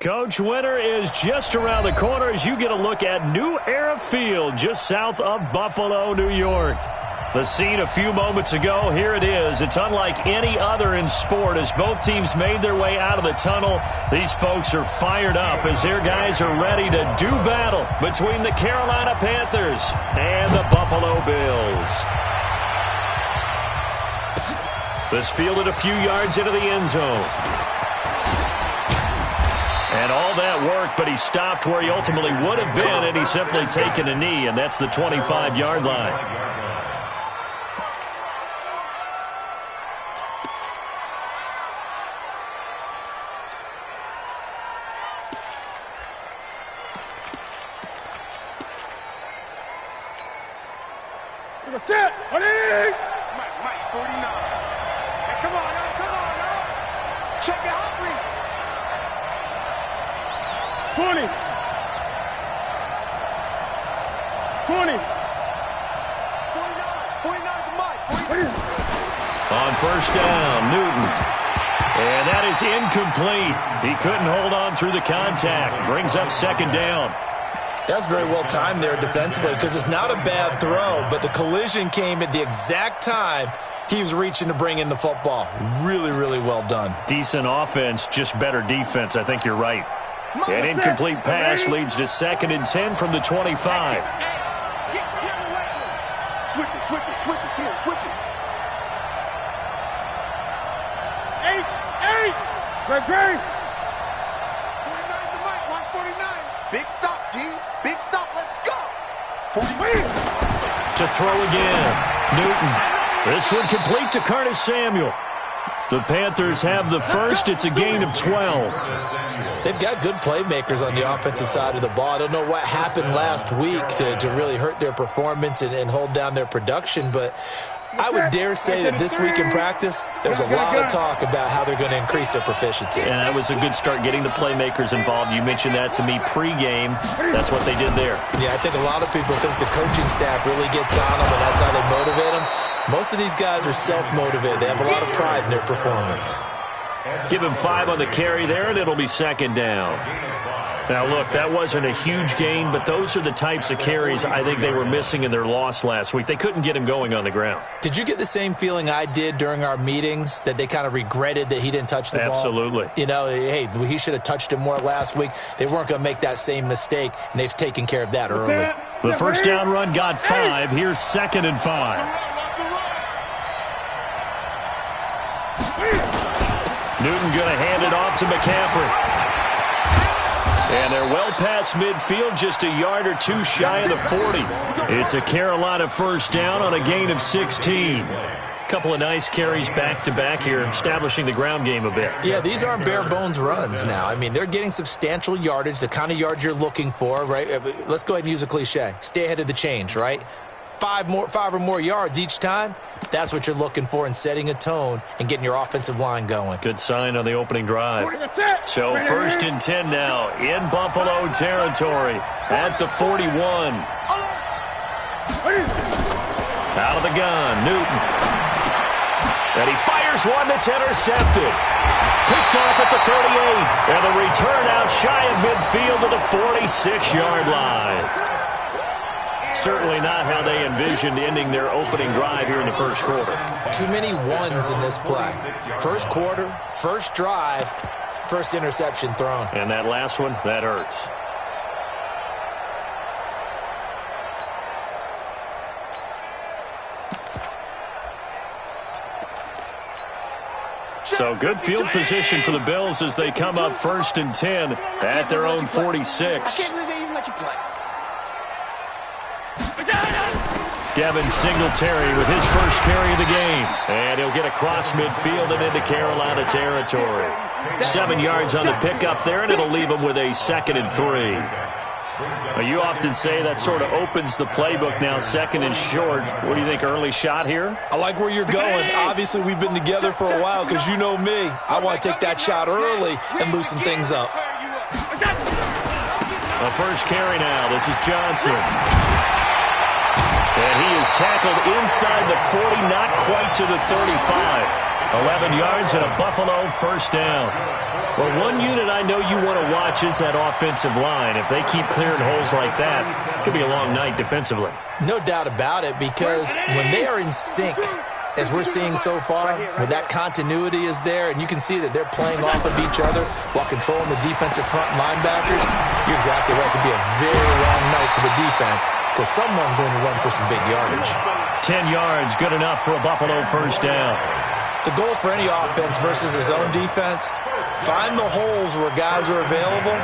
Coach, winter is just around the corner as you get a look at New Era Field just south of Buffalo, New York. The scene a few moments ago, here it is. It's unlike any other in sport as both teams made their way out of the tunnel. These folks are fired up as their guys are ready to do battle between the Carolina Panthers and the Buffalo Bills. This fielded a few yards into the end zone. And all that work, but he stopped where he ultimately would have been, and he's simply taken a knee, and that's the 25-yard line. Set! Mike, 49. Hey, come on, now. Check it out, 20. 20 to Mike. 49. On first down, Newton. And that is incomplete. He couldn't hold on through the contact. Brings up second down. That's very well timed there defensively because it's not a bad throw, but the collision came at the exact time he was reaching to bring in the football. Really, really well done. Decent offense, just better defense. I think you're right. An incomplete pass leads to 2nd and 10 from the 25. Switch it, kid, switch it. 8. Great. 49 to Mike, watch 49. Big stop, G. Big stop, let's go. 40. To throw again, Newton. This one complete to Curtis Samuel. The Panthers have the first. It's a gain of 12. They've got good playmakers on the offensive side of the ball. I don't know what happened last week to really hurt their performance and hold down their production, but I would dare say that this week in practice, there's a lot of talk about how they're going to increase their proficiency. And that was a good start getting the playmakers involved. You mentioned that to me pregame. That's what they did there. Yeah, I think a lot of people think the coaching staff really gets on them, and that's how they motivate them. Most of these guys are self-motivated. They have a lot of pride in their performance. Give him 5 on the carry there, and it'll be second down. Now, look, that wasn't a huge gain, but those are the types of carries I think they were missing in their loss last week. They couldn't get him going on the ground. Did you get the same feeling I did during our meetings, that they kind of regretted that he didn't touch the ball? Absolutely. You know, hey, he should have touched it more last week. They weren't going to make that same mistake, and they've taken care of that early. The first down run got 5. Here's 2nd and 5. Newton going to hand it off to McCaffrey. And they're well past midfield, just a yard or two shy of the 40. It's a Carolina first down on a gain of 16. Couple of nice carries back-to-back here, establishing the ground game a bit. Yeah, these aren't bare-bones runs now. I mean, they're getting substantial yardage, the kind of yards you're looking for, right? Let's go ahead and use a cliche. Stay ahead of the change, right? 5 or more yards each time, that's what you're looking for in setting a tone and getting your offensive line going. Good sign on the opening drive. So 1st and 10 now in Buffalo territory at the 41. Out of the gun, Newton. And he fires one that's intercepted. Picked off at the 38. And the return out shy of midfield to the 46-yard line. Certainly not how they envisioned ending their opening drive here in the first quarter. Too many ones in this play. First quarter, first drive, first interception thrown. And that last one, that hurts. So good field position for the Bills as they come up 1st and 10 at their own 46. Devin Singletary with his first carry of the game. And he'll get across midfield and into Carolina territory. 7 yards on the pickup there, and it'll leave him with a 2nd and 3. Well, you often say that sort of opens the playbook now, 2nd and short. What do you think, early shot here? I like where you're going. Obviously, we've been together for a while because you know me. I want to take that shot early and loosen things up. A first carry now. This is Johnson. And he is tackled inside the 40, not quite to the 35. 11 yards and a Buffalo first down. Well, one unit I know you want to watch is that offensive line. If they keep clearing holes like that, it could be a long night defensively. No doubt about it, because when they are in sync, as we're seeing so far, where that continuity is there, and you can see that they're playing off of each other while controlling the defensive front linebackers, you're exactly right. It could be a very long night for the defense, because someone's going to run for some big yardage. 10 yards, good enough for a Buffalo first down. The goal for any offense versus his own defense, find the holes where guys are available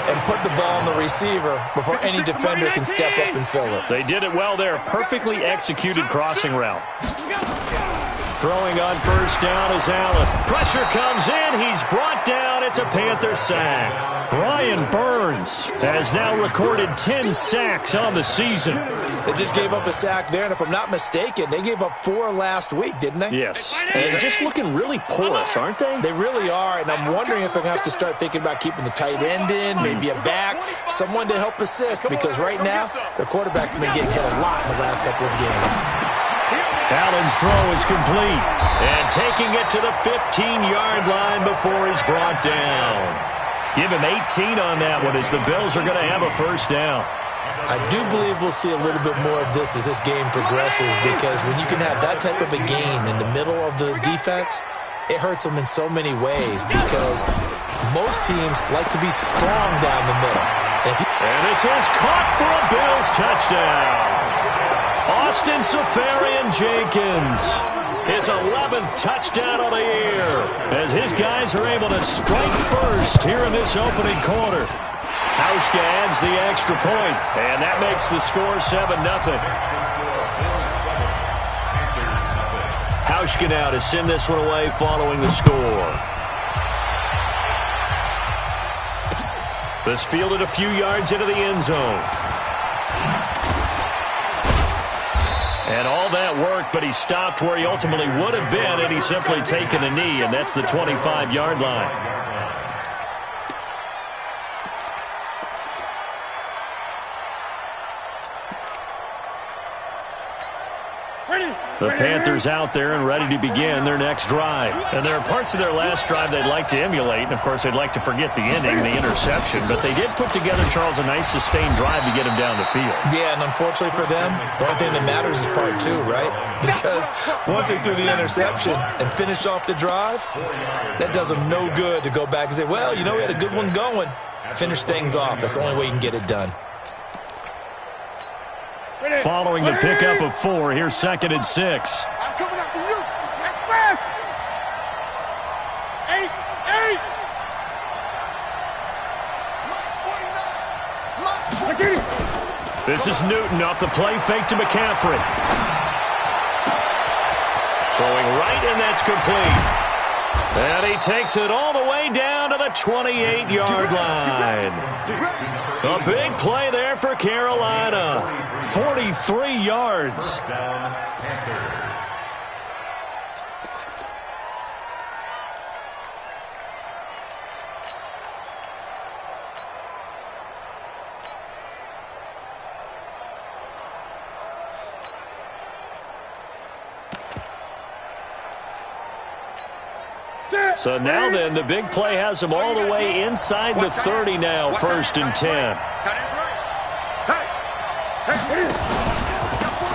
and put the ball on the receiver before any defender can step up and fill it. They did it well there. Perfectly executed crossing route. Throwing on first down is Allen. Pressure comes in. He's brought down. It's a Panther sack. Brian Burns has now recorded 10 sacks on the season. They just gave up a sack there, and if I'm not mistaken, they gave up 4 last week, didn't they? Yes. And just looking really porous, aren't they? They really are, and I'm wondering if they're going to have to start thinking about keeping the tight end in, maybe a back, someone to help assist, because right now, their quarterback's been getting hit a lot in the last couple of games. Allen's throw is complete, and taking it to the 15-yard line before he's brought down. Give him 18 on that one, as the Bills are going to have a first down. I do believe we'll see a little bit more of this as this game progresses, because when you can have that type of a game in the middle of the defense, it hurts them in so many ways, because most teams like to be strong down the middle. And this is caught for a Bills touchdown. Austin Seferian-Jenkins, his 11th touchdown of the year, as his guys are able to strike first here in this opening quarter. Hauschka adds the extra point, and that makes the score 7-0. Hauschka now to send this one away following the score. This fielded a few yards into the end zone. And all that work, but he stopped where he ultimately would have been, and he's simply taken a knee, and that's the 25-yard line. The Panthers out there and ready to begin their next drive. And there are parts of their last drive they'd like to emulate. And, of course, they'd like to forget the ending, the interception. But they did put together, Charles, a nice sustained drive to get him down the field. Yeah, and unfortunately for them, the only thing that matters is part 2, right? Because once they threw the interception and finished off the drive, that does them no good to go back and say, well, you know, we had a good one going. Finish things off. That's the only way you can get it done. Following the pickup of 4, here's 2nd and 6. I'm coming after you. Fast. 8. This is Newton off the play fake to McCaffrey. Throwing right, and that's complete. And he takes it all the way down to the 28-yard line. A big play there for Carolina. 43 yards. So now then, the big play has him all the way inside the 30 now, 1st and 10.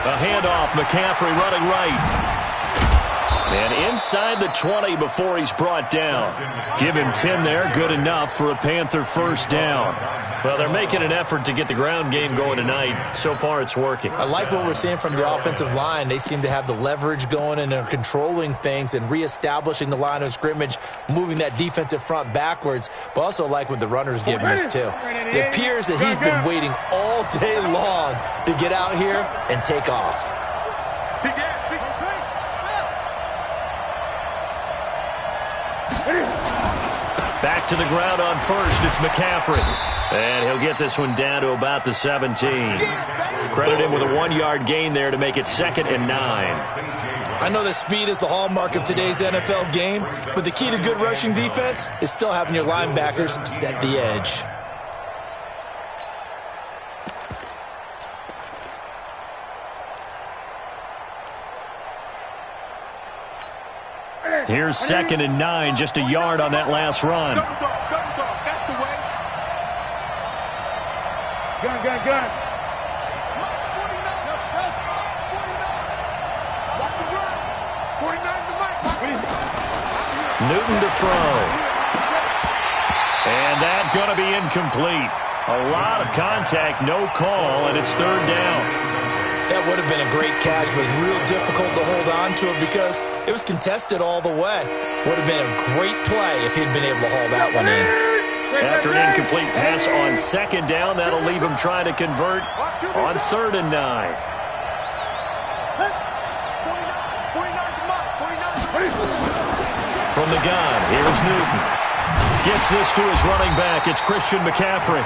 A handoff, McCaffrey running right. And inside the 20 before he's brought down. Give him 10 there, good enough for a Panther first down. Well, they're making an effort to get the ground game going tonight. So far, it's working. I like what we're seeing from the offensive line. They seem to have the leverage going, and they're controlling things and reestablishing the line of scrimmage, moving that defensive front backwards, but also like what the runner's giving us, too. It appears that he's been waiting all day long to get out here and take off. Back to the ground on first. It's McCaffrey. And he'll get this one down to about the 17. Credit him with a 1-yard gain there to make it 2nd and 9. I know that speed is the hallmark of today's NFL game, but the key to good rushing defense is still having your linebackers set the edge. Here's 2nd and 9, just a yard on that last run. Double dog, that's the way. Gun. March 49. Walk the run. 49 to Mike. Newton to throw. And that's going to be incomplete. A lot of contact, no call, and it's 3rd down. That would have been a great catch, but it was real difficult to hold on to it because it was contested all the way. Would have been a great play if he'd been able to haul that one in. After an incomplete pass on 2nd down, that'll leave him trying to convert on 3rd and 9. From the gun, here's Newton. Gets this to his running back. It's Christian McCaffrey.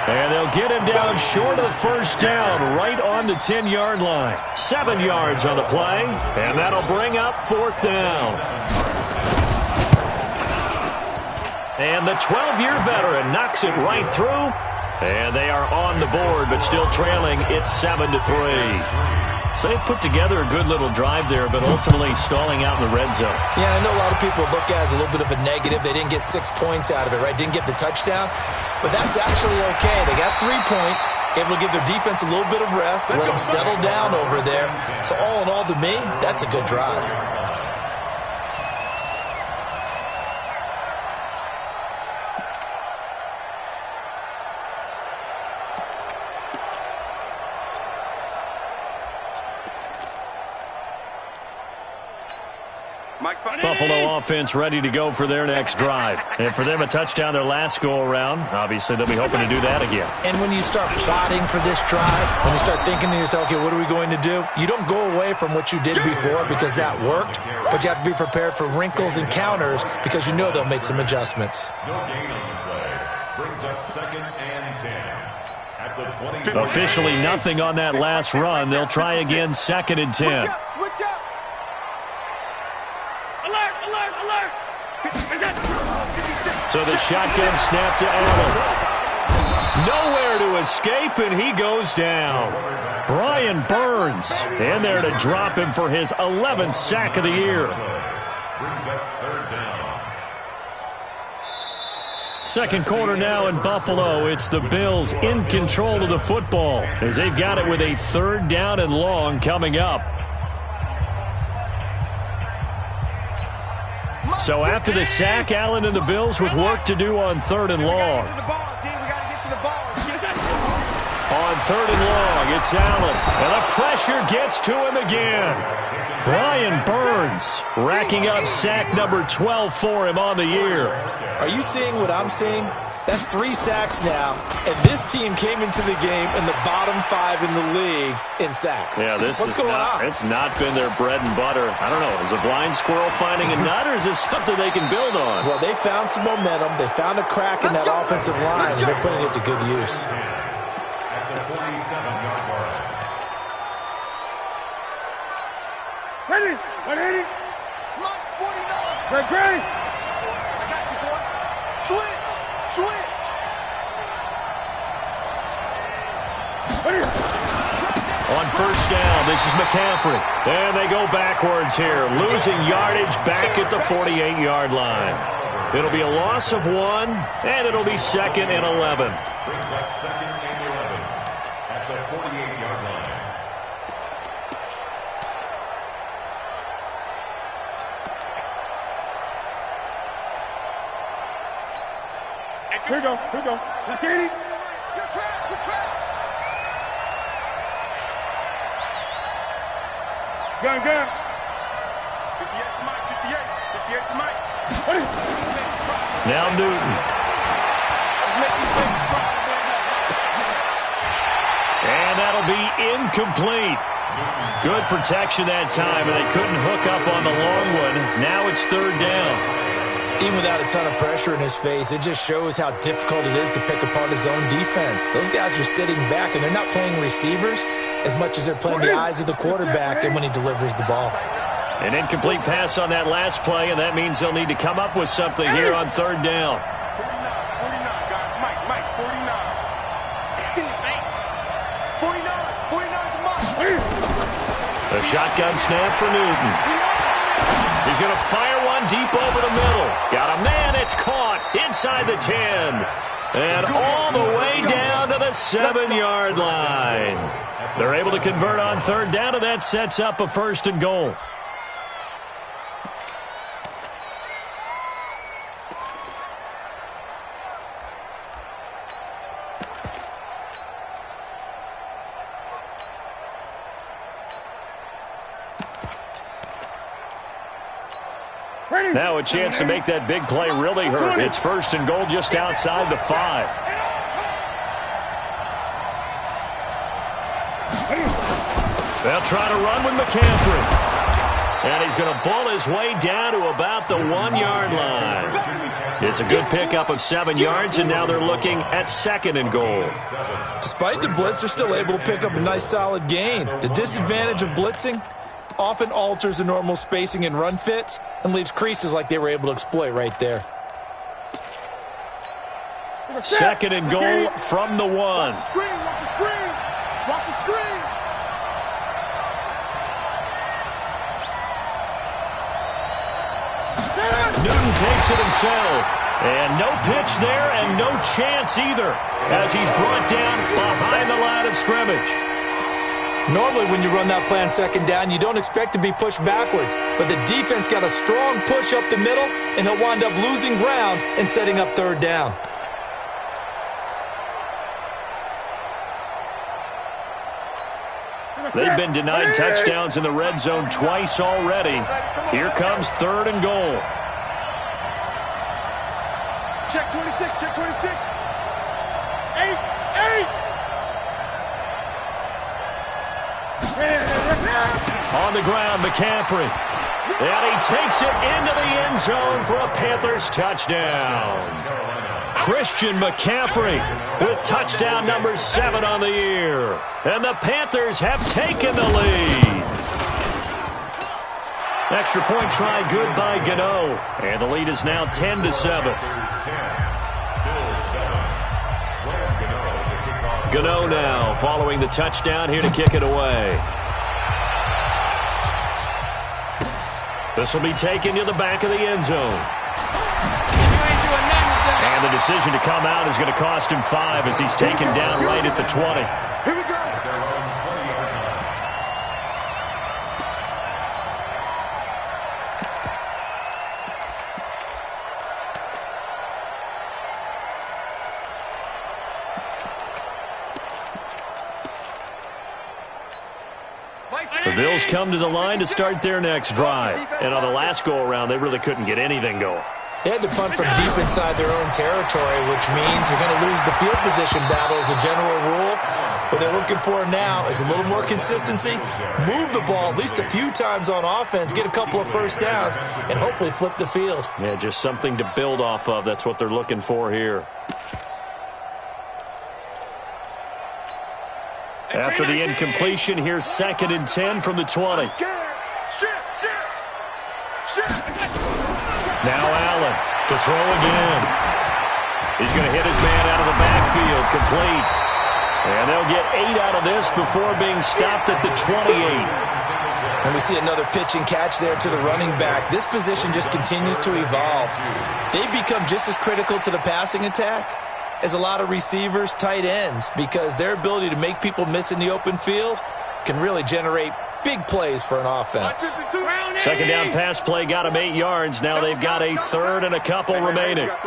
And they'll get him down short of the 1st down, right on the 10-yard line. 7 yards on the play, and that'll bring up 4th down. And the 12-year veteran knocks it right through. And they are on the board, but still trailing. It's 7-3. So they've put together a good little drive there, but ultimately stalling out in the red zone. Yeah, I know a lot of people look at it as a little bit of a negative. They didn't get 6 points out of it, right? Didn't get the touchdown. But that's actually okay. They got 3 points, able to give their defense a little bit of rest, let them settle down over there. So all in all, to me, that's a good drive. Buffalo offense ready to go for their next drive. And for them, a touchdown their last go-around. Obviously, they'll be hoping to do that again. And when you start plotting for this drive, when you start thinking to yourself, okay, what are we going to do? You don't go away from what you did before because that worked, but you have to be prepared for wrinkles and counters because you know they'll make some adjustments. No gain on the play. Brings up 2nd and 10. At the 20. Officially nothing on that last run. They'll try again 2nd and 10. Switch up. Alert. So the shotgun snap to Allen. Nowhere to escape, and he goes down. Brian Burns in there to drop him for his 11th sack of the year. Brings up 3rd down. 2nd quarter now in Buffalo. It's the Bills in control of the football as they've got it with a 3rd down and long coming up. So after the sack, Allen and the Bills with work to do on 3rd and long. On 3rd and long, it's Allen. And the pressure gets to him again. Brian Burns racking up sack number 12 for him on the year. Are you seeing what I'm seeing? That's 3 sacks now, and this team came into the game in the bottom 5 in the league in sacks. Yeah, What's going on? It's not been their bread and butter. I don't know. Is a blind squirrel finding a nut, or is this something they can build on? Well, they found some momentum. They found a crack in that offensive line, and they're putting it to good use. At the 47-yard line. Ready. 180. Mark 49. Great. I got you, boy. Switch. On 1st down, this is McCaffrey. And they go backwards here, losing yardage back at the 48-yard line. It'll be a loss of 1, and it'll be 2nd and 11. Brings up 2nd and 11 at the 48-yard line. Here we go. Now, Katie. Your trap. Gun. 58 to Mike. 58 to Mike. Now Newton. And that'll be incomplete. Good protection that time, and they couldn't hook up on the long one. Now it's 3rd down. Even without a ton of pressure in his face, it just shows how difficult it is to pick apart his own defense. Those guys are sitting back, and they're not playing receivers as much as they're playing the eyes of the quarterback and when he delivers the ball. An incomplete pass on that last play, and that means they'll need to come up with something here on 3rd down. 49, guys. Mike, 49. 49 to Mike. A shotgun snap for Newton. He's going to fire one going deep over the middle. Got a man. It's caught inside the 10. And all the way down to the 7-yard line. They're able to convert on third down, and that sets up a 1st and goal. Now a chance to make that big play really hurt. It's 1st and goal just outside the 5. They'll try to run with McCaffrey. And he's going to bull his way down to about the 1-yard line. It's a good pickup of 7 yards, and now they're looking at 2nd and goal. Despite the blitz, they're still able to pick up a nice solid gain. The disadvantage of blitzing often alters the normal spacing and run fits and leaves creases like they were able to exploit right there. 2nd and goal from the 1. Watch the screen, watch the screen, watch the screen. Newton takes it himself. And no pitch there and no chance either as he's brought down behind the line of scrimmage. Normally when you run that play on 2nd down, you don't expect to be pushed backwards. But the defense got a strong push up the middle, and he'll wind up losing ground and setting up 3rd down. They've been denied touchdowns in the red zone twice already. Here comes 3rd and goal. Check 26, check 26. 8. On the ground, McCaffrey. And he takes it into the end zone for a Panthers touchdown. Christian McCaffrey with touchdown number 7 on the year. And the Panthers have taken the lead. Extra point try good by Gano. And the lead is now 10-7. Gano now following the touchdown here to kick it away. This will be taken to the back of the end zone. And the decision to come out is going to cost him 5 as he's taken down right at the 20. Here we go. The Bills come to the line to start their next drive. And on the last go-around, they really couldn't get anything going. They had to punt from deep inside their own territory, which means you're going to lose the field position battle as a general rule. What they're looking for now is a little more consistency, move the ball at least a few times on offense, get a couple of 1st downs, and hopefully flip the field. Yeah, just something to build off of. That's what they're looking for here. After the incompletion, here's 2nd and 10 from the 20. Now Allen to throw again. He's going to hit his man out of the backfield, complete. And they'll get 8 out of this before being stopped at the 28. And we see another pitch and catch there to the running back. This position just continues to evolve. They become just as critical to the passing attack as a lot of receivers, tight ends, because their ability to make people miss in the open field can really generate big plays for an offense. 2nd down pass play got him 8 yards. Now they've got a 3rd and a couple remaining. They'll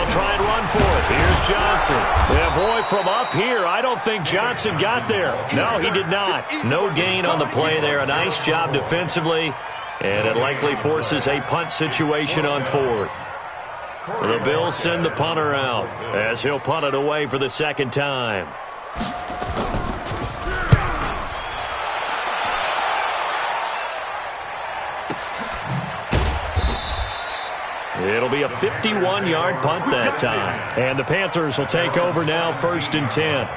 try and run for it. Here's Johnson. Yeah, boy, from up here, I don't think Johnson got there. No, he did not. No gain on the play there. A nice job defensively, and it likely forces a punt situation on 4th. The Bills send the punter out as he'll punt it away for the 2nd time. It'll be a 51-yard punt that time. And the Panthers will take over now, 1st and 10.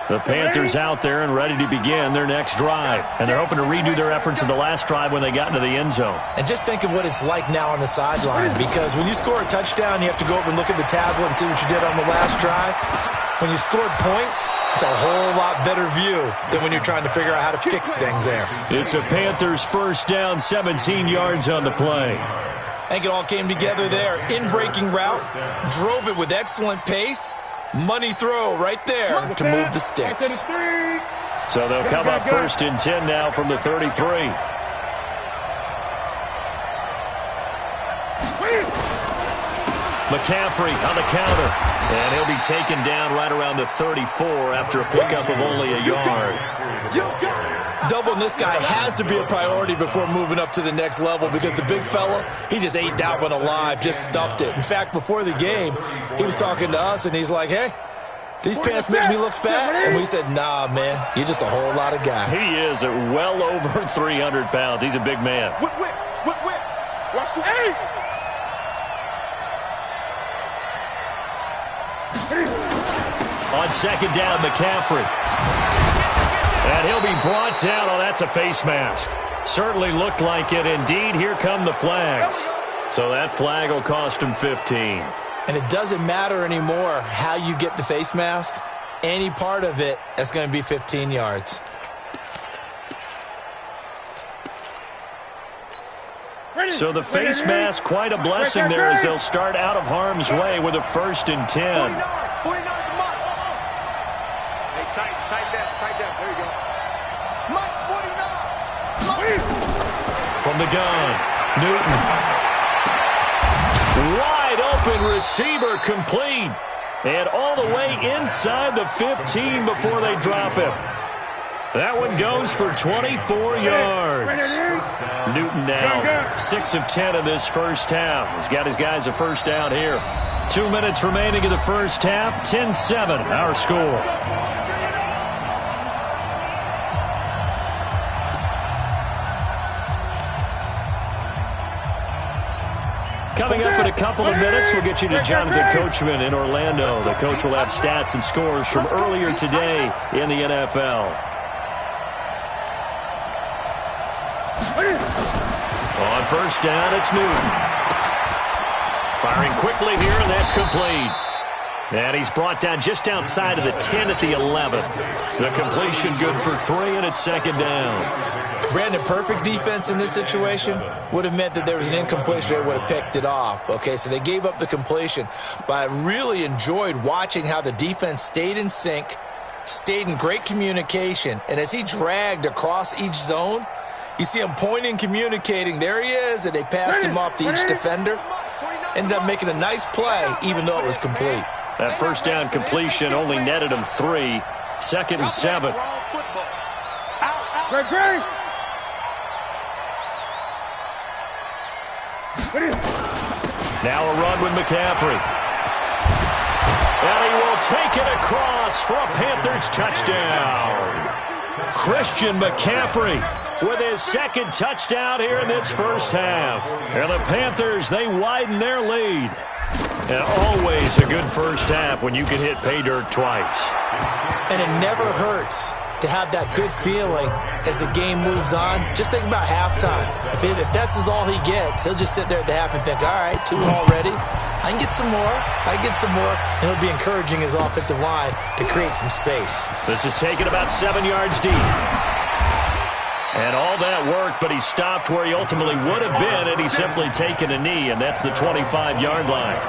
The Panthers out there and ready to begin their next drive. And they're hoping to redo their efforts in the last drive when they got into the end zone. And just think of what it's like now on the sideline, because when you score a touchdown, you have to go over and look at the tablet and see what you did on the last drive. When you scored points, it's a whole lot better view than when you're trying to figure out how to fix things there. It's a Panthers first down, 17 yards on the play. I think it all came together there. In-breaking route, drove it with excellent pace. Money throw right there to move the sticks. So they'll come up first and 10 now from the 33. McCaffrey on the counter. And he'll be taken down right around the 34 after a pickup of only a yard. Doubling this guy has to be a priority before moving up to the next level, because the big fella, he just ate that one alive, just stuffed it. In fact, before the game, he was talking to us, and he's like, hey, these pants make me look fat? And we said, nah, man, you're just a whole lot of guy. He is at well over 300 pounds. He's a big man. Whip. Watch the eight. On second down, McCaffrey. And he'll be brought down. Oh, that's a face mask. Certainly looked like it. Indeed, here come the flags. So that flag will cost him 15. And it doesn't matter anymore how you get the face mask. Any part of it, that's going to be 15 yards. So the face mask, quite a blessing there as they'll start out of harm's way with a first and 10. 49, hey, tight down. There you go. Mike's 49. From the gun, Newton. Wide open receiver, complete. And all the way inside the 15 before they drop him. That one goes for 24 yards. Newton now 6 of 10 in this first half. He's got his guys a first down here. 2 minutes remaining in the first half. 10-7, our score. Coming up in a couple of minutes, we'll get you to Jonathan Coachman in Orlando. The coach will have stats and scores from earlier today in the NFL. On first down, it's Newton. Firing quickly here, and that's complete. And he's brought down just outside of the 10 at the 11. The completion good for 3, and it's second down. Brandon, perfect defense in this situation would have meant that there was an incompletion that would have picked it off. Okay, so they gave up the completion. But I really enjoyed watching how the defense stayed in sync, stayed in great communication, and as he dragged across each zone, you see him pointing, communicating. There he is, and they passed him off to each defender. Ended up making a nice play, even though it was complete. That first down completion only netted him 3. Second and 7. Now a run with McCaffrey. And he will take it across for a Panthers touchdown. Christian McCaffrey with his second touchdown here in this first half. And the Panthers, they widen their lead. And always a good first half when you can hit pay dirt twice. And it never hurts to have that good feeling as the game moves on. Just think about halftime. If that's all he gets, he'll just sit there at the half and think, all right, 2 already. I can get some more. And he'll be encouraging his offensive line to create some space. This is taken about 7 yards deep. And all that worked, but he stopped where he ultimately would have been, and he's simply taken a knee, and that's the 25-yard line.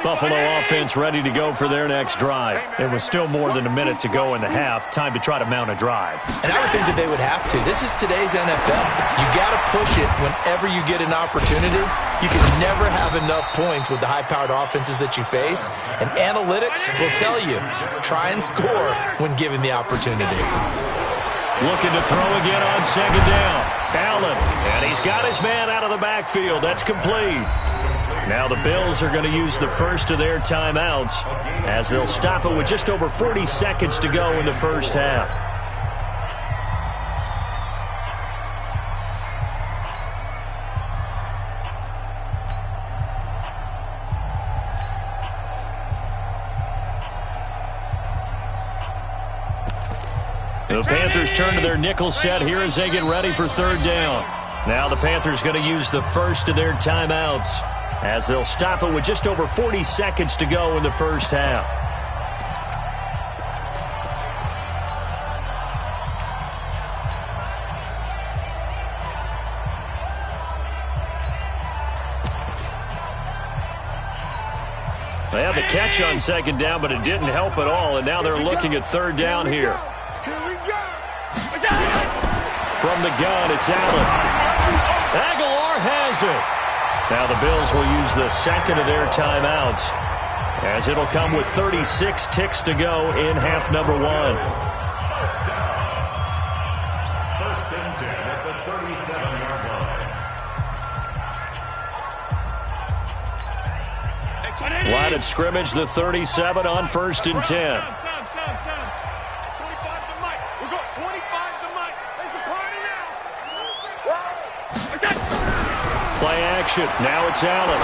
Buffalo offense ready to go for their next drive. It was still more than a minute to go in the half. Time to try to mount a drive. And I would think that they would have to. This is today's NFL. You got to push it whenever you get an opportunity. You can never have enough points with the high-powered offenses that you face. And analytics will tell you, try and score when given the opportunity. Looking to throw again on second down. Allen, and he's got his man out of the backfield. That's complete. Now the Bills are going to use the first of their timeouts as they'll stop it with just over 40 seconds to go in the first half. The Panthers turn to their nickel set here as they get ready for third down. Now the Panthers going to use the first of their timeouts as they'll stop it with just over 40 seconds to go in the first half. They had the catch on second down, but it didn't help at all, and now they're looking at third down here. From the gun, it's Allen. Aguilar has it. Now the Bills will use the second of their timeouts as it'll come with 36 ticks to go in half number one. First and 10 at the 37-yard line. Line of scrimmage, the 37 on first and 10. Play action. Now it's Allen.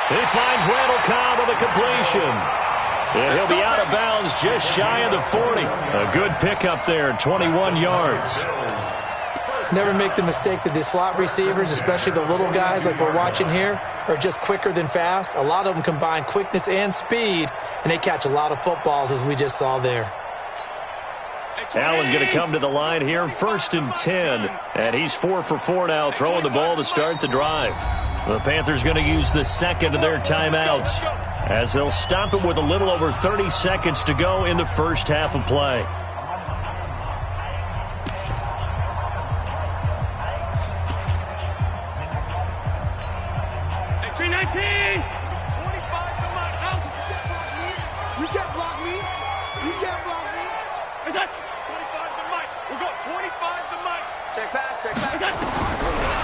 He finds Randall Cobb with a completion. And he'll be out of bounds just shy of the 40. A good pickup there, 21 yards. Never make the mistake that the slot receivers, especially the little guys like we're watching here, are just quicker than fast. A lot of them combine quickness and speed, and they catch a lot of footballs, as we just saw there. Allen going to come to the line here, first and 10. And he's 4 for 4 now, throwing the ball to start the drive. The Panthers going to use the second of their timeouts as they'll stop it with a little over 30 seconds to go in the first half of play.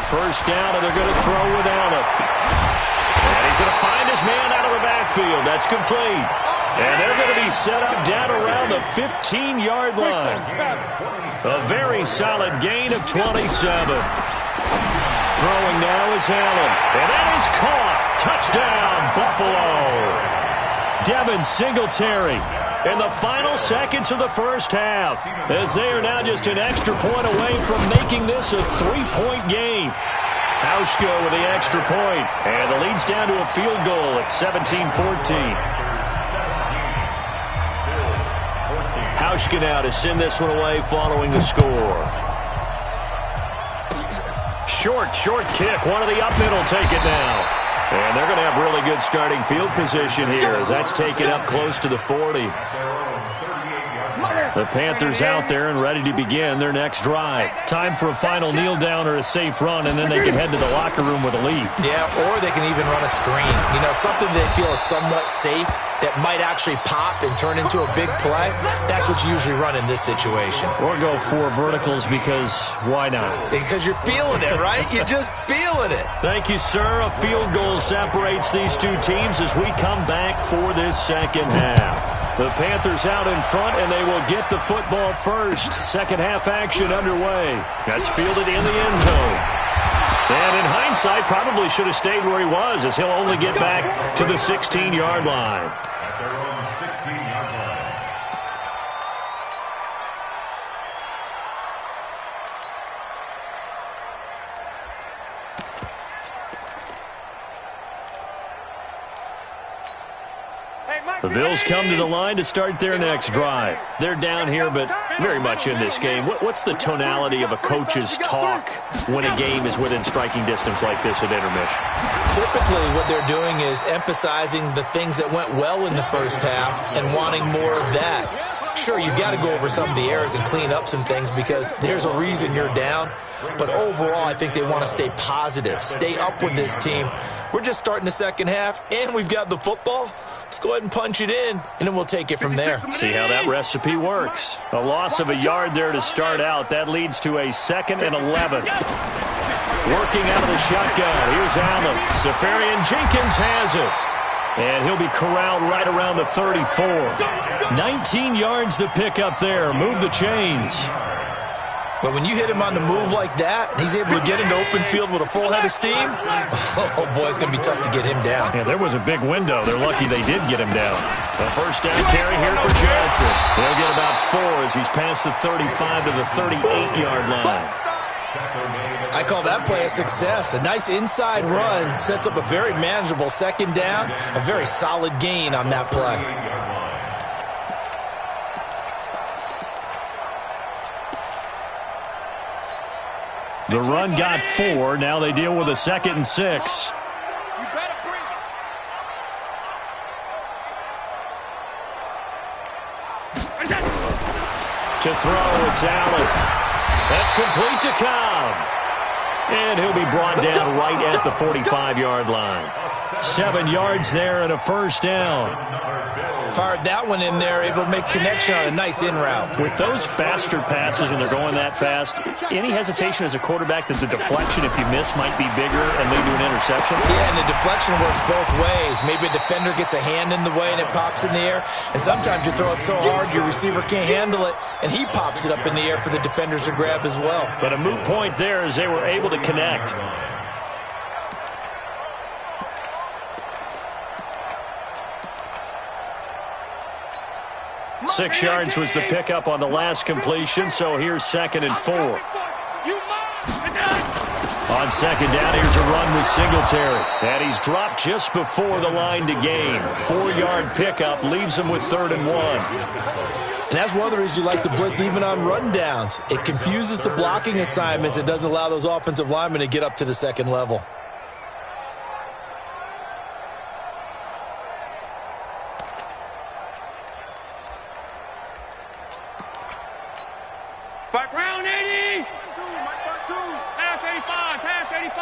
First down, and they're going to throw with Allen. And he's going to find his man out of the backfield. That's complete. And they're going to be set up down around the 15-yard line. A very solid gain of 27. Throwing now is Allen. And that is caught. Touchdown, Buffalo. Devin Singletary in the final seconds of the first half, as they are now just an extra point away from making this a 3-point game. Hauschka with the extra point, and the lead's down to a field goal at 17-14. Hauschka now to send this one away following the score. Short kick. One of the up middle take it now. And they're going to have really good starting field position here as that's taken up close to the 40. The Panthers out there and ready to begin their next drive. Time for a final kneel down or a safe run, and then they can head to the locker room with a lead. Yeah, or they can even run a screen. You know, something they feel is somewhat safe that might actually pop and turn into a big play. That's what you usually run in this situation. Or go 4 verticals because why not? Because you're feeling it, right? You're just feeling it. Thank you, sir. A field goal separates these two teams as we come back for this second half. The Panthers out in front, and they will get the football first. Second half action underway. That's fielded in the end zone. And in hindsight, probably should have stayed where he was, as he'll only get back to the 16-yard line. At their own 16-yard line. The Bills come to the line to start their next drive. They're down here, but very much in this game. What's the tonality of a coach's talk when a game is within striking distance like this at intermission? Typically, what they're doing is emphasizing the things that went well in the first half and wanting more of that. Sure, you've got to go over some of the errors and clean up some things because there's a reason you're down. But overall, I think they want to stay positive, stay up with this team. We're just starting the second half, and we've got the football. Let's go ahead and punch it in, and then we'll take it from there. See how that recipe works. A loss of a yard there to start out. That leads to a 2nd and 11. Working out of the shotgun. Here's Allen. Safarian Jenkins has it. And he'll be corralled right around the 34. 19 yards to pick up there. Move the chains. But when you hit him on the move like that, and he's able to get into open field with a full head of steam, oh, boy, it's going to be tough to get him down. Yeah, there was a big window. They're lucky they did get him down. A first down carry here for Johnson. He'll get about 4 as he's past the 35 to the 38-yard line. I call that play a success. A nice inside run sets up a very manageable second down. A very solid gain on that play. The run got 4. Now they deal with a 2nd and 6. To throw, it's Allen. That's complete to Cobb. And he'll be brought down right at the 45-yard line. 7 yards there and a first down. Fired that one in there, able to make connection on a nice in route. With those faster passes and they're going that fast, any hesitation as a quarterback that the deflection, if you miss, might be bigger and lead to an interception? Yeah, and the deflection works both ways. Maybe a defender gets a hand in the way and it pops in the air. And sometimes you throw it so hard your receiver can't handle it, and he pops it up in the air for the defenders to grab as well. But a moot point there as they were able to connect. 6 yards was the pickup on the last completion, so here's 2nd and 4. On 2nd down, here's a run with Singletary. And he's dropped just before the line to gain. 4-yard pickup leaves him with 3rd and 1. And that's one of the reasons you like to blitz even on rundowns. It confuses the blocking assignments. It doesn't allow those offensive linemen to get up to the second level. Round 80! Half 85, half 85.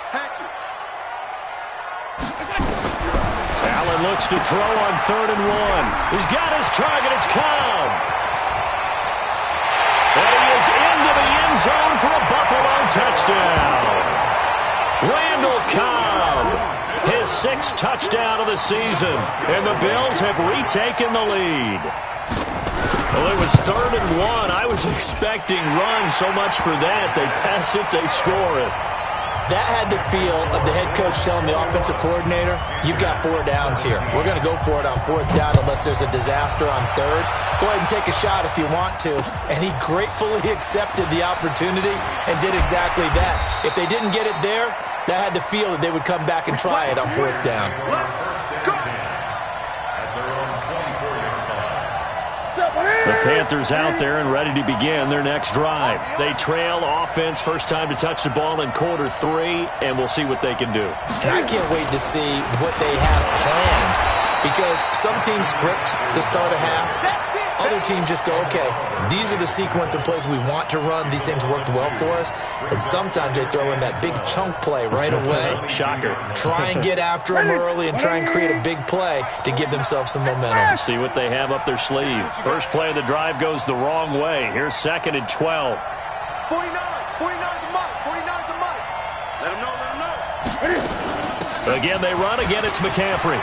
Hatch it. Allen looks to throw on 3rd and 1. He's got his target. It's Cobb. And he is into the end zone for a Buffalo touchdown. Randall Cobb, his 6th touchdown of the season. And the Bills have retaken the lead. Well, it was 3rd and 1. I was expecting runs, so much for that. They pass it, they score it. That had the feel of the head coach telling the offensive coordinator, you've got 4 downs here. We're going to go for it on 4th down unless there's a disaster on 3rd. Go ahead and take a shot if you want to. And he gratefully accepted the opportunity and did exactly that. If they didn't get it there, that had the feel that they would come back and try it on 4th down. The Panthers out there and ready to begin their next drive. They trail offense, first time to touch the ball in quarter 3, and we'll see what they can do. And I can't wait to see what they have planned, because some teams script to start a half. Other teams just go, okay, these are the sequence of plays we want to run. These things worked well for us. And sometimes they throw in that big chunk play right away. Shocker. Try and get after them early and try and create a big play to give themselves some momentum. See what they have up their sleeve. First play of the drive goes the wrong way. Here's 2nd and 12. 49 to Mike. 49 to Mike. Let him know. Again, they run. Again, it's McCaffrey.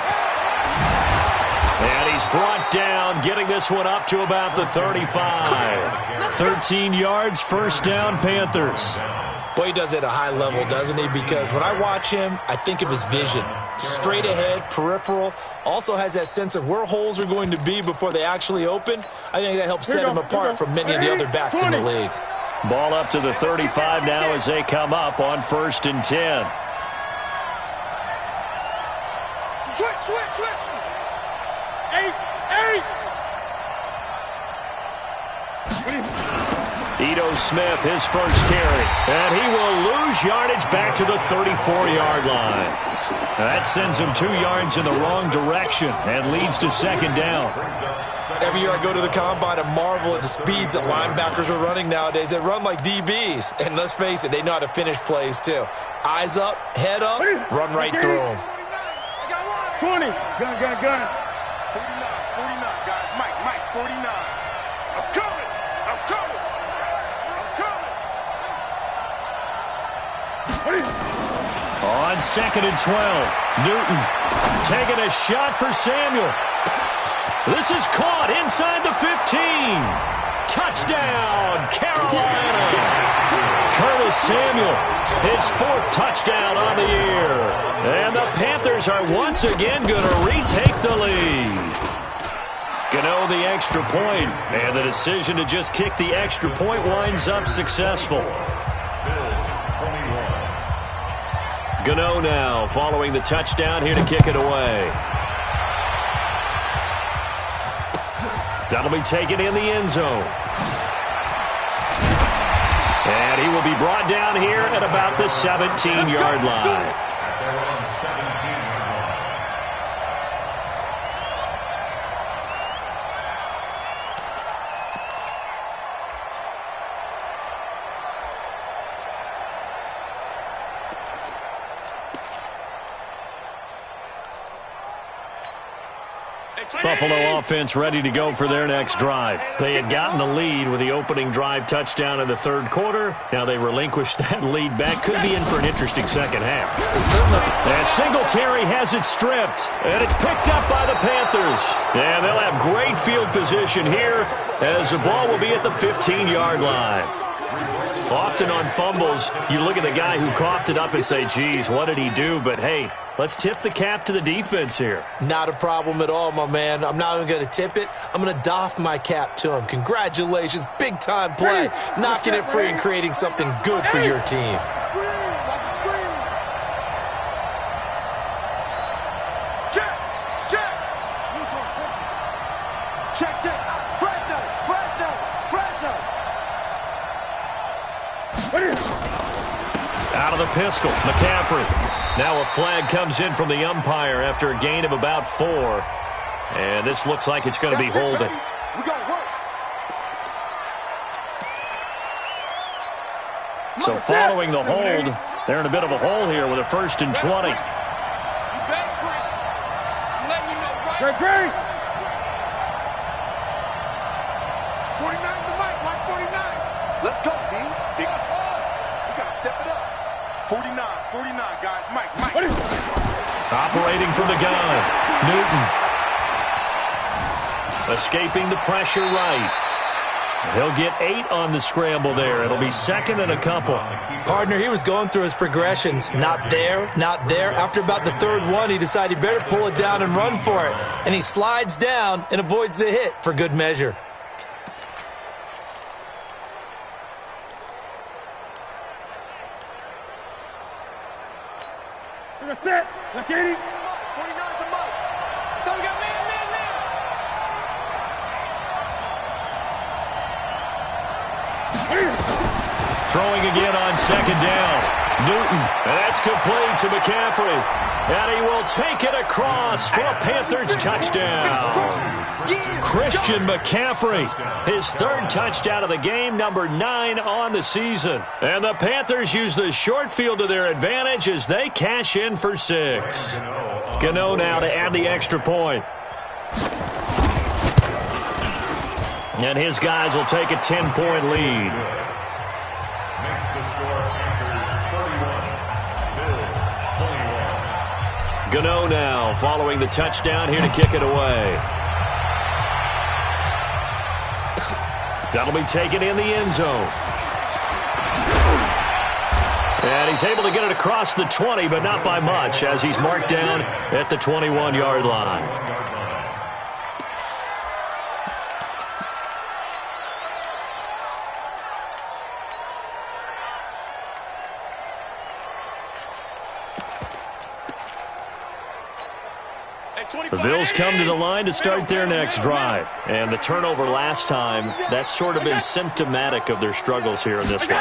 And he's brought down, getting this one up to about the 35. 13 yards, first down, Panthers. Boy, he does it at a high level, doesn't he? Because when I watch him, I think of his vision. Straight ahead, peripheral. Also has that sense of where holes are going to be before they actually open. I think that helps set him apart from many of the other backs in the league. Ball up to the 35 now as they come up on 1st and 10. Switch. 8. Ito Smith, his first carry. And he will lose yardage back to the 34-yard line. That sends him 2 yards in the wrong direction and leads to 2nd down. Every year I go to the combine and marvel at the speeds that linebackers are running nowadays. They run like DBs. And let's face it, they know how to finish plays too. Eyes up, head up, run right through them. 20. Gun. 49, guys. Mike, 49. I'm coming. On 2nd and 12, Newton taking a shot for Samuel. This is caught inside the 15. Touchdown, Carolina. Curtis Samuel, his 4th touchdown on the year. And the Panthers are once again going to retake the lead. Gano the extra point, and the decision to just kick the extra point winds up successful. Gano now following the touchdown here to kick it away. That'll be taken in the end zone. And he will be brought down here at about the 17-yard line. Buffalo offense ready to go for their next drive. They had gotten the lead with the opening drive touchdown in the 3rd quarter. Now they relinquished that lead back. Could be in for an interesting second half. As Singletary has it stripped, and it's picked up by the Panthers. And they'll have great field position here as the ball will be at the 15-yard line. Often on fumbles, you look at the guy who coughed it up and say, geez, what did he do? But, hey, let's tip the cap to the defense here. Not a problem at all, my man. I'm not even going to tip it. I'm going to doff my cap to him. Congratulations. Big-time play. Knocking it free and creating something good for your team. Out of the pistol, McCaffrey. Now a flag comes in from the umpire after a gain of about 4. And this looks like it's going to be holding. So following the hold, they're in a bit of a hole here with a 1st and 20. Great. 49 the mic, watch 49. Let's go, D. We got to step it up. 49, guys. Mike. Operating from the gun, Newton. Escaping the pressure right. He'll get 8 on the scramble there. It'll be 2nd and a couple. Partner, he was going through his progressions. Not there. After about the 3rd one, he decided he better pull it down and run for it. And he slides down and avoids the hit for good measure. Set. Look at him. 49's the mark. So we got man. Throwing again on 2nd down. Newton. And that's complete to McCaffrey. And he will take it across for a Panthers touchdown. Christian McCaffrey, his 3rd touchdown of the game, number 9 on the season. And the Panthers use the short field to their advantage as they cash in for 6. Gano now to add the extra point. And his guys will take a 10-point lead. Makes the score Panthers 31, Bills 21. Gano now following the touchdown here to kick it away. That'll be taken in the end zone. And he's able to get it across the 20, but not by much, as he's marked down at the 21-yard line. The Bills come to the line to start their next drive. And the turnover last time, that's sort of been symptomatic of their struggles here in this one.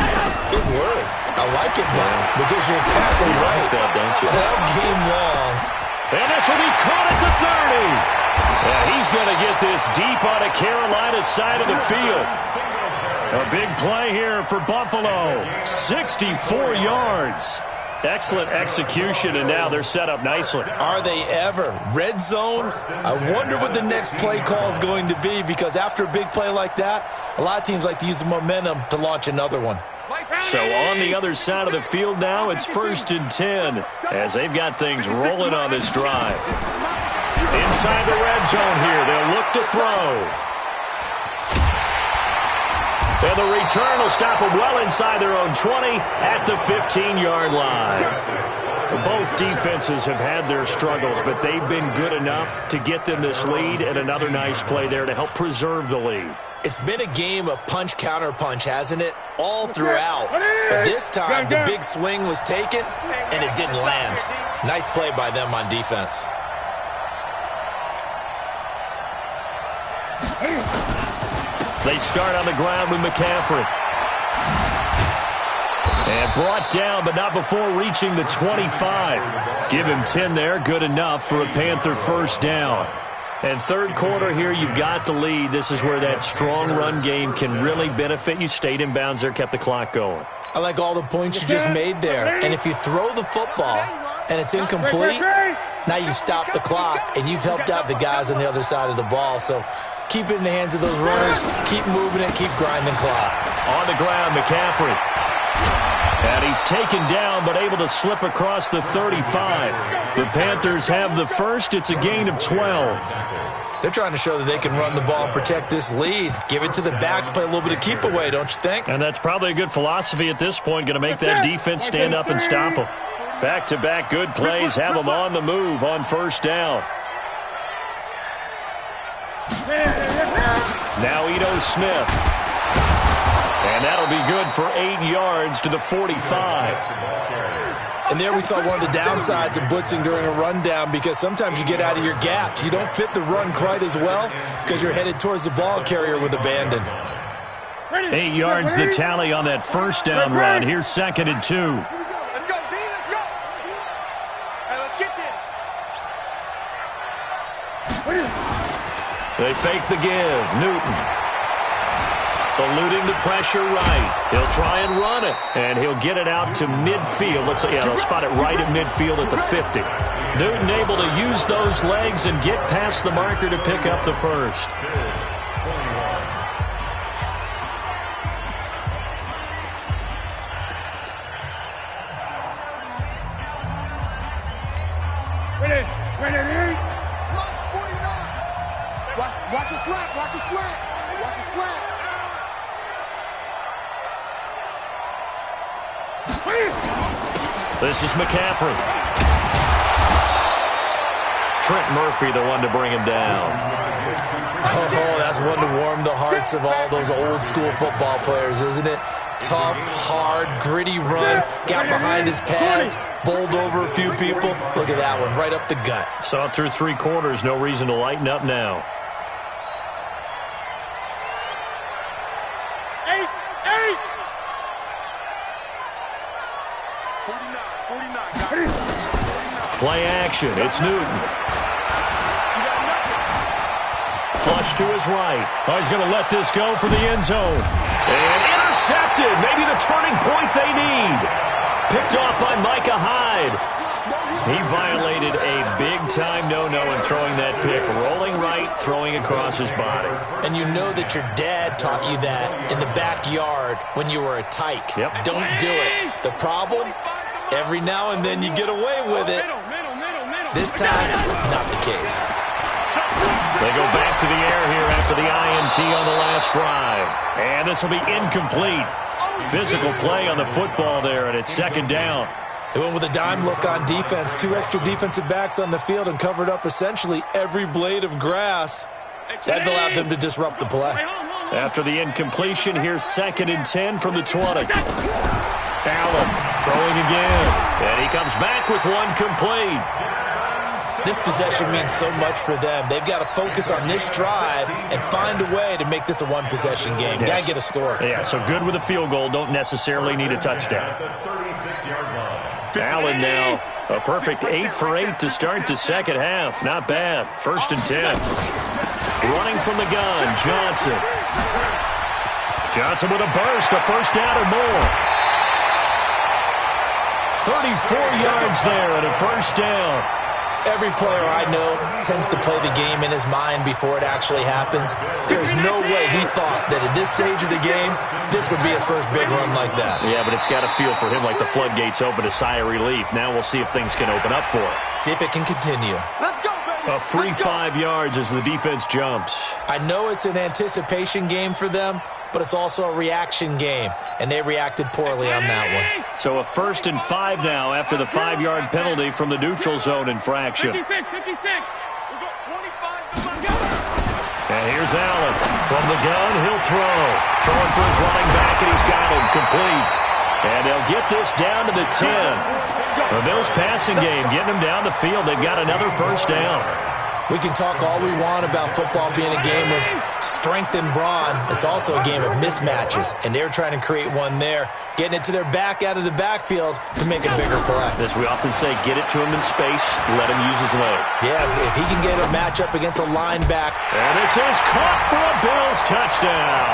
Good word. I like it now because you're exactly right. Like that, don't you? All game long. And this will be caught at the 30. And he's going to get this deep on a Carolina side of the field. A big play here for Buffalo. 64 yards. Excellent execution, and now they're set up nicely. Are they ever? Red zone? I wonder what the next play call is going to be, because after a big play like that, a lot of teams like to use the momentum to launch another one. So on the other side of the field now, it's 1st and 10 as they've got things rolling on this drive. Inside the red zone here, they'll look to throw. And the return will stop them well inside their own 20 at the 15-yard line. Both defenses have had their struggles, but they've been good enough to get them this lead, and another nice play there to help preserve the lead. It's been a game of punch-counter-punch, hasn't it? All throughout. But this time, the big swing was taken, and it didn't land. Nice play by them on defense. They start on the ground with McCaffrey. And brought down, but not before reaching the 25. Give him 10 there, good enough for a Panther first down. And third quarter here, you've got the lead. This is where that strong run game can really benefit you. Stayed in bounds there, kept the clock going. I like all the points you just made there. And if you throw the football and it's incomplete, now you stop the clock, and you've helped out the guys on the other side of the ball. So keep it in the hands of those runners, keep moving it, keep grinding clock. On the ground, McCaffrey. And he's taken down, but able to slip across the 35. The Panthers have the first. It's a gain of 12. They're trying to show that they can run the ball and protect this lead. Give it to the backs, play a little bit of keep away, don't you think? And that's probably a good philosophy at this point. Going to make that defense stand up and stop them. Back-to-back good plays have them on the move on first down. Now Ito Smith. And that'll be good for 8 yards to the 45. And there we saw one of the downsides of blitzing during a rundown, because sometimes you get out of your gaps. You don't fit the run quite as well because you're headed towards the ball carrier with abandon. 8 yards the tally on that first down run. Here's 2nd and 2. Let's go, B, let's go. Hey, let's get this. They fake the give. Newton. Eluding the pressure right. He'll try and run it, and he'll get it out to midfield. They'll spot it right at midfield at the 50. Newton able to use those legs and get past the marker to pick up the first. Watch the slant, watch the slant, watch the slant. This is McCaffrey. Trent Murphy, the one to bring him down. Oh, that's one to warm the hearts of all those old-school football players, isn't it? Tough, hard, gritty run. Got behind his pads, bowled over a few people. Look at that one, right up the gut. Saw it through 3 quarters. No reason to lighten up now. Play action. It's Newton. Flush to his right. Oh, he's going to let this go for the end zone. And intercepted. Maybe the turning point they need. Picked off by Micah Hyde. He violated a big-time no-no in throwing that pick. Rolling right, throwing across his body. And you know that your dad taught you that in the backyard when you were a tyke. Yep. Don't do it. The problem, every now and then you get away with it. This time, not the case. They go back to the air here after the INT on the last drive. And this will be incomplete. Physical play on the football there, and it's 2nd down. They went with a dime look on defense. 2 extra defensive backs on the field and covered up essentially every blade of grass. That allowed them to disrupt the play. After the incompletion, here's 2nd and 10 from the 20. Allen throwing again. And he comes back with one complete. This possession means so much for them. They've got to focus on this drive and find a way to make this a one-possession game. Yes. Got to get a score. Yeah, so good with a field goal. Don't necessarily need a touchdown. Allen now a perfect 8 for 8 to start the second half. Not bad. 1st and 10. Running from the gun, Johnson. Johnson with a burst, a first down or more. 34 yards there and a first down. Every player I know tends to play the game in his mind before it actually happens. There's no way he thought that at this stage of the game, this would be his first big run like that. Yeah, but it's got to feel for him like the floodgates open, a sigh of relief. Now we'll see if things can open up for him. See if it can continue. Let's go, baby. A free 5 yards as the defense jumps. I know it's an anticipation game for them, but it's also a reaction game, and they reacted poorly on that one. So a 1st and 5 now after the 5-yard penalty from the neutral zone infraction. 56. And here's Allen. From the gun, he'll throw. Throwing for his running back, and he's got him complete. And they'll get this down to the 10. The Bills' passing game, getting them down the field. They've got another 1st down. We can talk all we want about football being a game of strength and brawn. It's also a game of mismatches, and they're trying to create one there, getting it to their back out of the backfield to make a bigger play. As we often say, get it to him in space, let him use his leg. Yeah, if he can get a matchup against a linebacker. And this is caught for a Bills touchdown.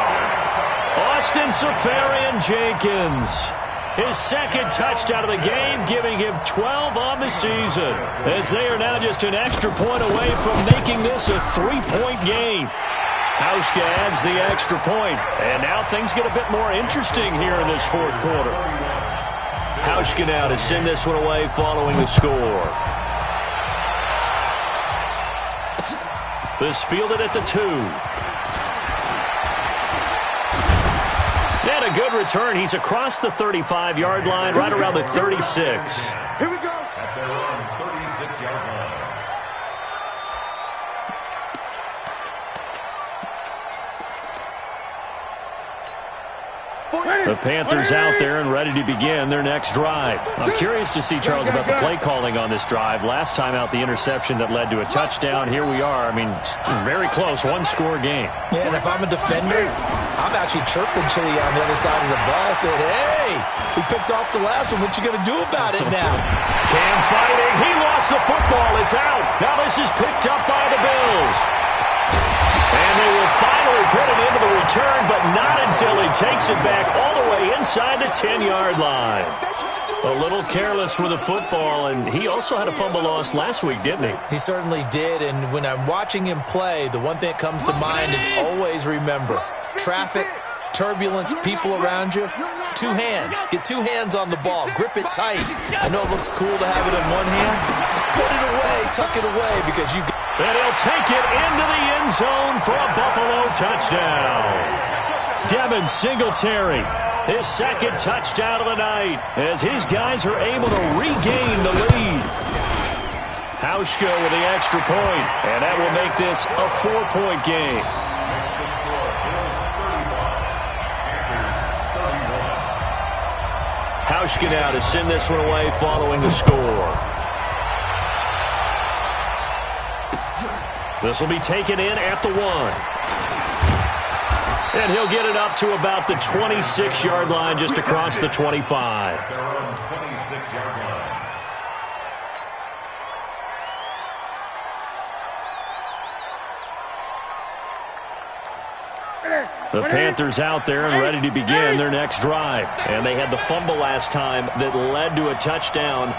Austin Seferian-Jenkins. His 2nd touchdown of the game, giving him 12 on the season, as they are now just an extra point away from making this a 3-point game. Hauschka adds the extra point, and now things get a bit more interesting here in this 4th quarter. Hauschka now to send this one away following the score. This fielded at the 2. And a good return. He's across the 35-yard line, right around the 36. Here we go. At their own 36-yard line. The Panthers out there and ready to begin their next drive. I'm curious to see, Charles, about the play calling on this drive. Last time out, the interception that led to a touchdown. Here we are. I mean, very close, 1-score game. Yeah, and if I'm a defender, I'm actually chirping Chili on the other side of the ball, saying, hey, we picked off the last one. What you going to do about it now? Cam fighting. He lost the football. It's out. Now this is picked up by the Bills. And they will finally put it into the return, but not until he takes it back all the way inside the 10-yard line. A little careless with the football, and he also had a fumble loss last week, didn't he? He certainly did, and when I'm watching him play, the one thing that comes to mind is always remember, traffic, turbulence, people around you, 2 hands. Get 2 hands on the ball. Grip it tight. I know it looks cool to have it in one hand. Put it away. Tuck it away because you. And he'll take it into the end zone for a Buffalo touchdown. Devin Singletary, his 2nd touchdown of the night, as his guys are able to regain the lead. Hauschka with the extra point, and that will make this a 4-point game. Hauschka now to send this one away following the score. This will be taken in at the 1. And he'll get it up to about the 26-yard line, just across the 25. Their own 26-yard line. The Panthers out there and ready to begin their next drive. And they had the fumble last time that led to a touchdown.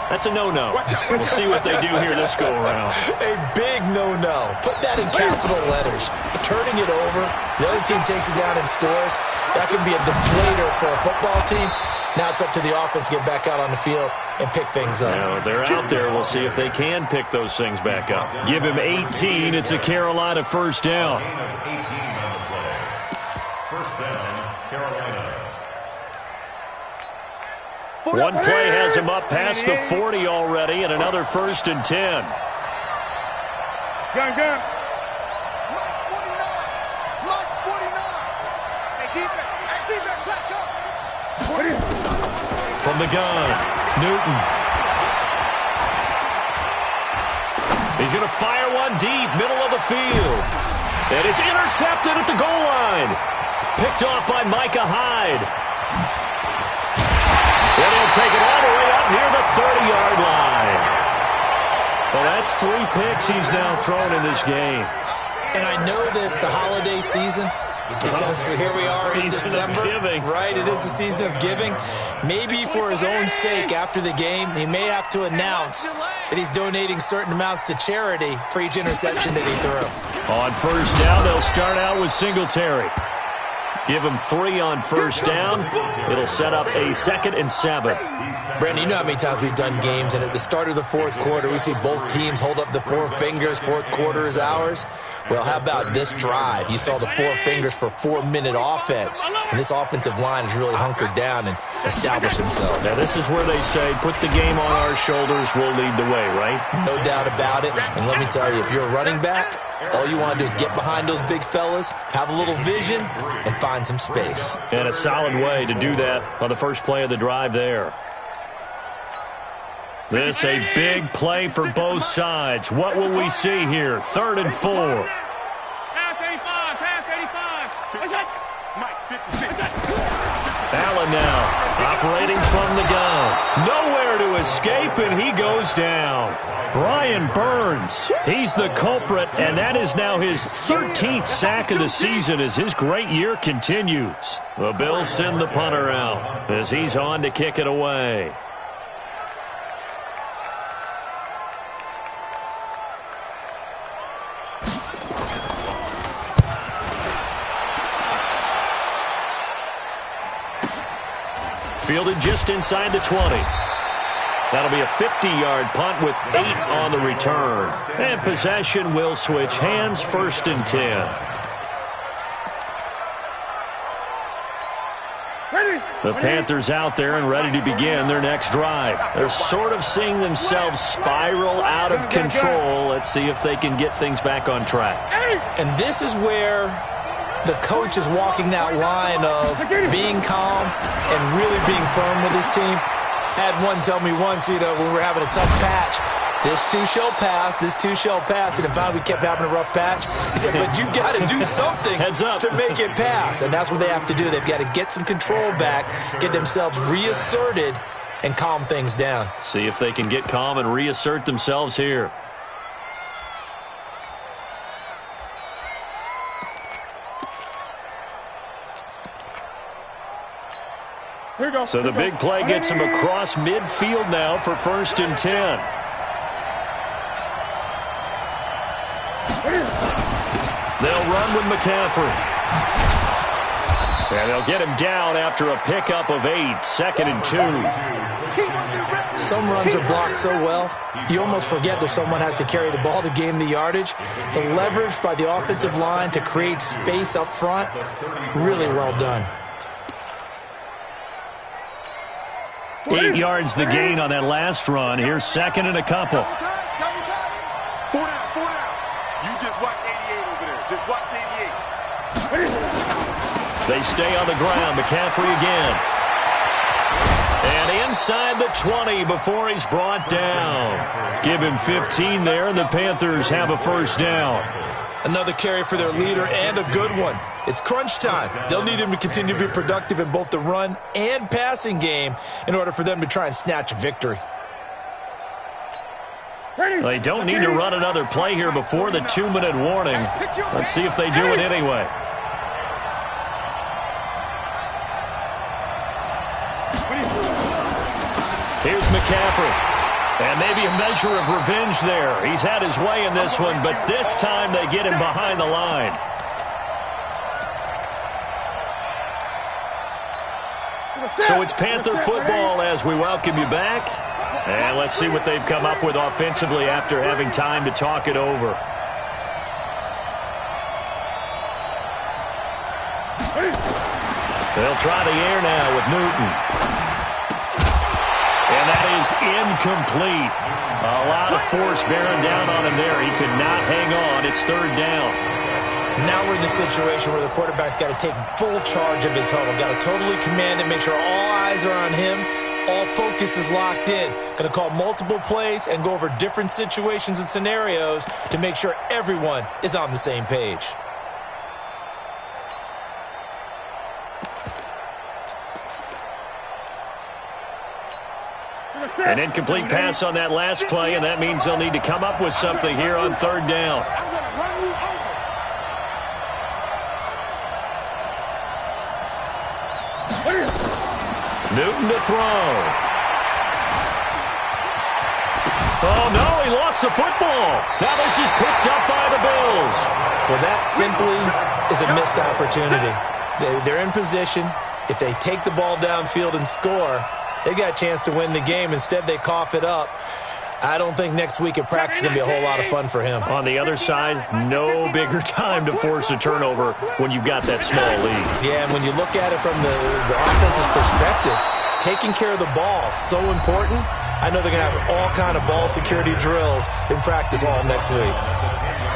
That's a no-no. We'll see what they do here this go-around. A big no-no. Put that in capital letters. Turning it over, the other team takes it down and scores. That can be a deflator for a football team. Now it's up to the offense to get back out on the field and pick things up. Now, they're out there. We'll see if they can pick those things back up. Give him 18. It's a Carolina 1st down. 18 on the play. 1st down, Carolina. One play has him up past the 40 already, and another 1st and 10. Gun. Mark 49. Hey, defense, back up. From the gun, Newton. He's going to fire one deep, middle of the field. And it's intercepted at the goal line. Picked off by Micah Hyde. And he'll take it all the way up near the 30-yard line. Well, that's 3 picks he's now thrown in this game. And I know this, the holiday season, because here we are in December. Right, it is the season of giving. Maybe for his own sake, after the game, he may have to announce that he's donating certain amounts to charity for each interception that he threw. On 1st down, they'll start out with Singletary. Give him 3 on first down. It'll set up a 2nd and 7. Brandon, you know how many times we've done games, and at the start of the fourth quarter, we see both teams hold up the 4 fingers, fourth quarter is ours. Well, how about this drive? You saw the 4 fingers for 4-minute offense, and this offensive line has really hunkered down and established themselves. Now, this is where they say, put the game on our shoulders, we'll lead the way, right? No doubt about it, and let me tell you, if you're a running back, all you want to do is get behind those big fellas, have a little vision, and find some space. And a solid way to do that on the first play of the drive there. This a big play for both sides. What will we see here? 3rd and 4. Allen now operating from the gun. Nowhere to escape, and he goes down. Brian Burns, he's the culprit, and that is now his 13th sack of the season as his great year continues. The Bills send the punter out as he's on to kick it away. Fielded just inside the 20. That'll be a 50-yard punt with 8 on the return. And possession will switch hands, 1st and 10. The Panthers out there and ready to begin their next drive. They're sort of seeing themselves spiral out of control. Let's see if they can get things back on track. And this is where the coach is walking that line of being calm and really being firm with his team. Had one tell me once, when we were having a tough patch, this too shall pass, this too shall pass. And finally we kept having a rough patch. He said, but you got to do something to make it pass. And that's what they have to do. They've got to get some control back, get themselves reasserted, and calm things down. See if they can get calm and reassert themselves here. So the big play gets him across midfield now for 1st and 10. They'll run with McCaffrey. And they'll get him down after a pickup of 8, 2nd and 2. Some runs are blocked so well, you almost forget that someone has to carry the ball to gain the yardage. The leverage by the offensive line to create space up front, really well done. 8 yards the gain on that last run. Here's 2nd and a couple. 4 down. You just watch 88 over there. Just watch 88. They stay on the ground. McCaffrey again. And inside the 20 before he's brought down. Give him 15 there, and the Panthers have a 1st down. Another carry for their leader and a good one. It's crunch time. They'll need him to continue to be productive in both the run and passing game in order for them to try and snatch a victory. They don't need to run another play here before the 2-minute warning. Let's see if they do it anyway. Here's McCaffrey. And maybe a measure of revenge there. He's had his way in this one, but this time they get him behind the line. So it's Panther football as we welcome you back. And let's see what they've come up with offensively after having time to talk it over. They'll try the air now with Newton. And that is incomplete. A lot of force bearing down on him there. He could not hang on. It's 3rd down. Now we're in the situation where the quarterback's got to take full charge of his huddle. Got to totally command it, make sure all eyes are on him. All focus is locked in. Going to call multiple plays and go over different situations and scenarios to make sure everyone is on the same page. An incomplete pass on that last play, and that means they'll need to come up with something here on 3rd down. Newton to throw. Oh, no, he lost the football. Now this is picked up by the Bills. Well, that simply is a missed opportunity. They're in position. If they take the ball downfield and score, they got a chance to win the game. Instead, they cough it up. I don't think next week at practice is going to be a whole lot of fun for him. On the other side, no bigger time to force a turnover when you've got that small lead. Yeah, and when you look at it from the offense's perspective, taking care of the ball is so important. I know they're going to have all kind of ball security drills in practice all next week.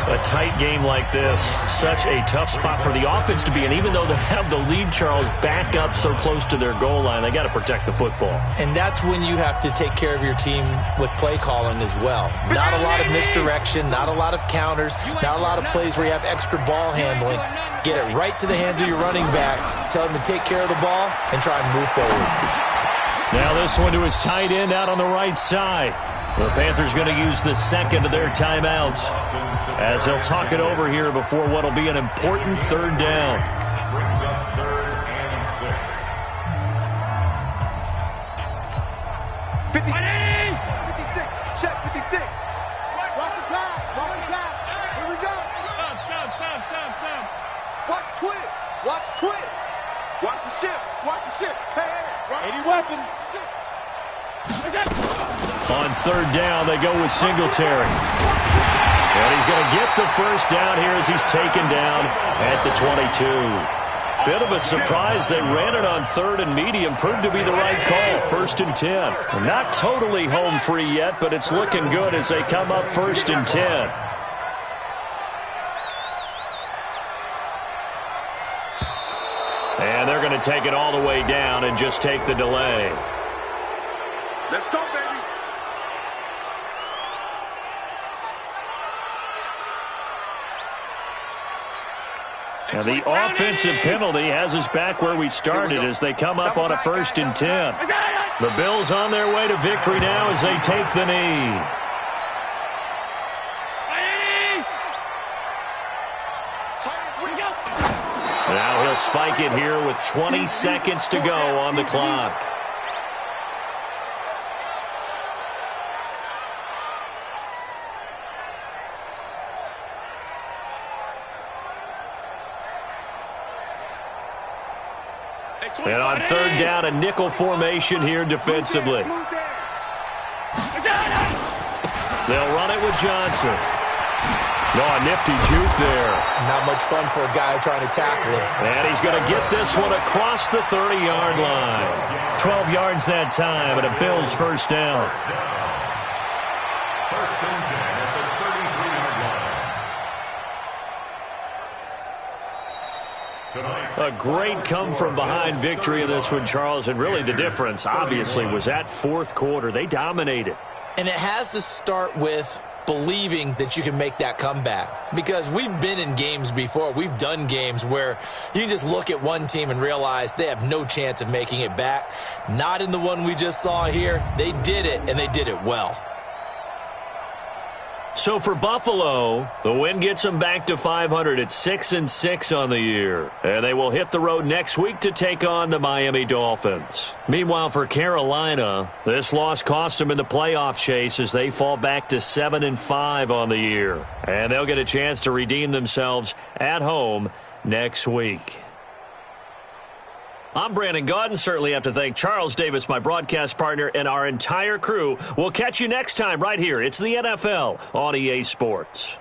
A tight game like this, such a tough spot for the offense to be in. Even though they have the lead, Charles, back up so close to their goal line, they got to protect the football. And that's when you have to take care of your team with play calling as well. Not a lot of misdirection, not a lot of counters, not a lot of plays where you have extra ball handling. Get it right to the hands of your running back, tell him to take care of the ball, and try and move forward. Now this one to his tight end out on the right side. The Panthers going to use the second of their timeouts as they'll talk it over here before what will be an important third down. Brings up 3rd and 6. 56. Check 56. Watch the pass. Watch the pass. Here we go. Stop. Watch twist. Watch twist. Watch the shift. Watch the shift. Hey. 80 weapon. On third down, they go with Singletary. And he's going to get the first down here as he's taken down at the 22. Bit of a surprise. They ran it on 3rd and medium. Proved to be the right call. 1st and 10. Not totally home free yet, but it's looking good as they come up 1st and 10. And they're going to take it all the way down and just take the delay. Let's go, baby. And the offensive penalty has us back where we started as they come up on a 1st and 10. The Bills on their way to victory now as they take the knee. Now he'll spike it here with 20 seconds to go on the clock. And on third down, a nickel formation here defensively. They'll run it with Johnson. No, a nifty juke there. Not much fun for a guy trying to tackle him. And he's going to get this one across the 30-yard line. 12 yards that time, and a Bills first down. 1st and 10 at the 33-yard line. Tonight, A great come-from-behind victory in this one, Charles, and really the difference, obviously, was that 4th quarter. They dominated. And it has to start with believing that you can make that comeback. Because we've been in games before. We've done games where you can just look at one team and realize they have no chance of making it back. Not in the one we just saw here. They did it, and they did it well. So for Buffalo, the win gets them back to 500 at 6-6 on the year. And they will hit the road next week to take on the Miami Dolphins. Meanwhile, for Carolina, this loss cost them in the playoff chase as they fall back to 7-5 on the year. And they'll get a chance to redeem themselves at home next week. I'm Brandon Gaudin. Certainly have to thank Charles Davis, my broadcast partner, and our entire crew. We'll catch you next time right here. It's the NFL on EA Sports.